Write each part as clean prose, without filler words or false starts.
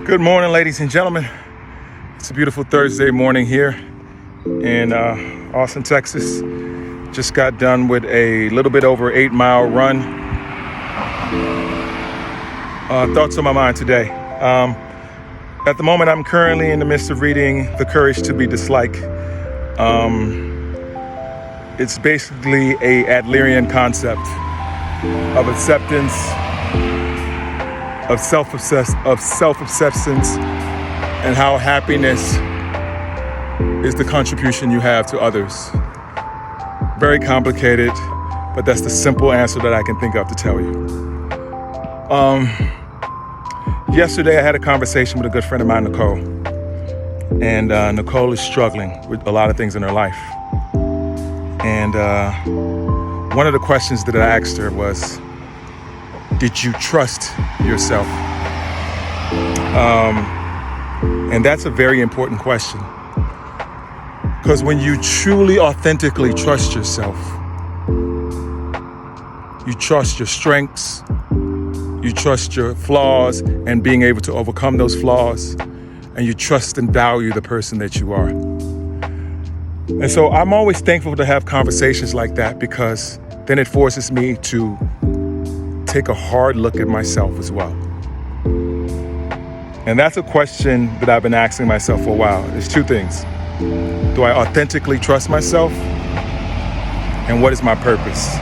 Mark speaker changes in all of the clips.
Speaker 1: Good morning, ladies and gentlemen. It's a beautiful Thursday morning here in Austin, Texas. Just got done with a little bit over 8-mile run. Thoughts on my mind today. At the moment, I'm currently in the midst of reading The Courage to be Disliked. It's basically a Adlerian concept of acceptance, of self-acceptance, and how happiness is the contribution you have to others. Very complicated, but that's the simple answer that I can think of to tell you. Yesterday, I had a conversation with a good friend of mine, Nicole. And Nicole is struggling with a lot of things in her life. And one of the questions that I asked her was, did you trust yourself? And that's a very important question. Because when you truly, authentically trust yourself, you trust your strengths, you trust your flaws and being able to overcome those flaws, and you trust and value the person that you are. And so I'm always thankful to have conversations like that, because then it forces me to take a hard look at myself as well. And that's a question that I've been asking myself for a while. There's two things. Do I authentically trust myself? And what is my purpose?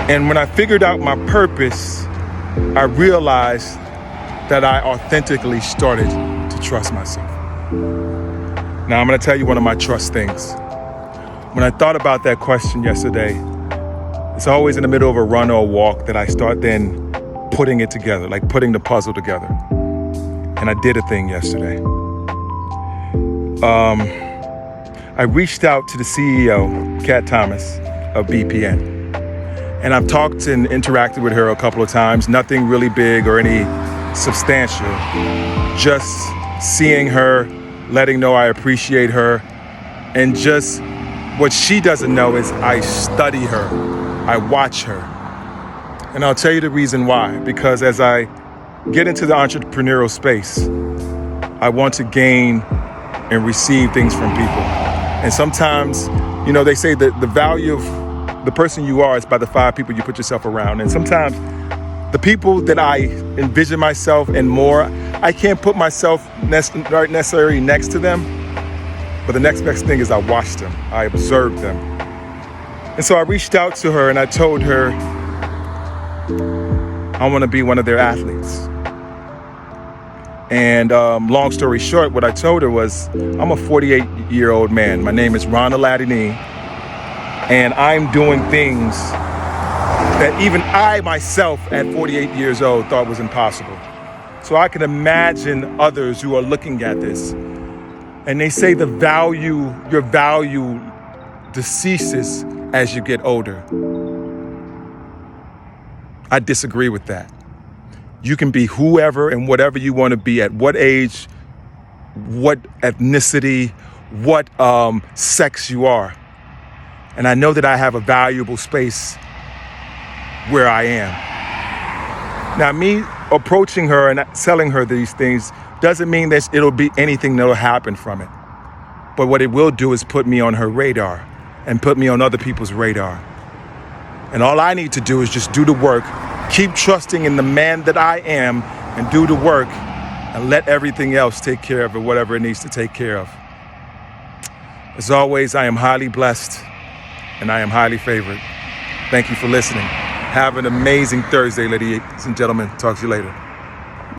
Speaker 1: And when I figured out my purpose, I realized that I authentically started to trust myself. Now I'm going to tell you one of my trust things. When I thought about that question yesterday, it's always in the middle of a run or a walk that I start then putting it together, like putting the puzzle together. And I did a thing yesterday. I reached out to the CEO, Kat Thomas, of BPN. And I've talked and interacted with her a couple of times, nothing really big or any substantial. Just seeing her, letting know I appreciate her. And just what she doesn't know is I study her, I watch her. And I'll tell you the reason why. Because as I get into the entrepreneurial space, I want to gain and receive things from people. And sometimes, they say that the value of the person you are is by the 5 people you put yourself around. And sometimes the people that I envision myself and more, I can't put myself necessarily next to them. But the next best thing is I watch them, I observe them. And so I reached out to her and I told her, I want to be one of their athletes. And long story short, what I told her was, I'm a 48-year-old man. My name is Ron Aladini. And I'm doing things that even I myself at 48 years old thought was impossible. So I can imagine others who are looking at this. And they say your value decreases as you get older. I disagree with that. You can be whoever and whatever you want to be, at what age, what ethnicity, what sex you are. And I know that I have a valuable space where I am. Now, me approaching her and telling her these things doesn't mean that it'll be anything that'll happen from it. But what it will do is put me on her radar and put me on other people's radar. And all I need to do is just do the work, keep trusting in the man that I am, and do the work, and let everything else take care of it, whatever it needs to take care of. As always, I am highly blessed and I am highly favored. Thank you for listening. Have an amazing Thursday, ladies and gentlemen. Talk to you later.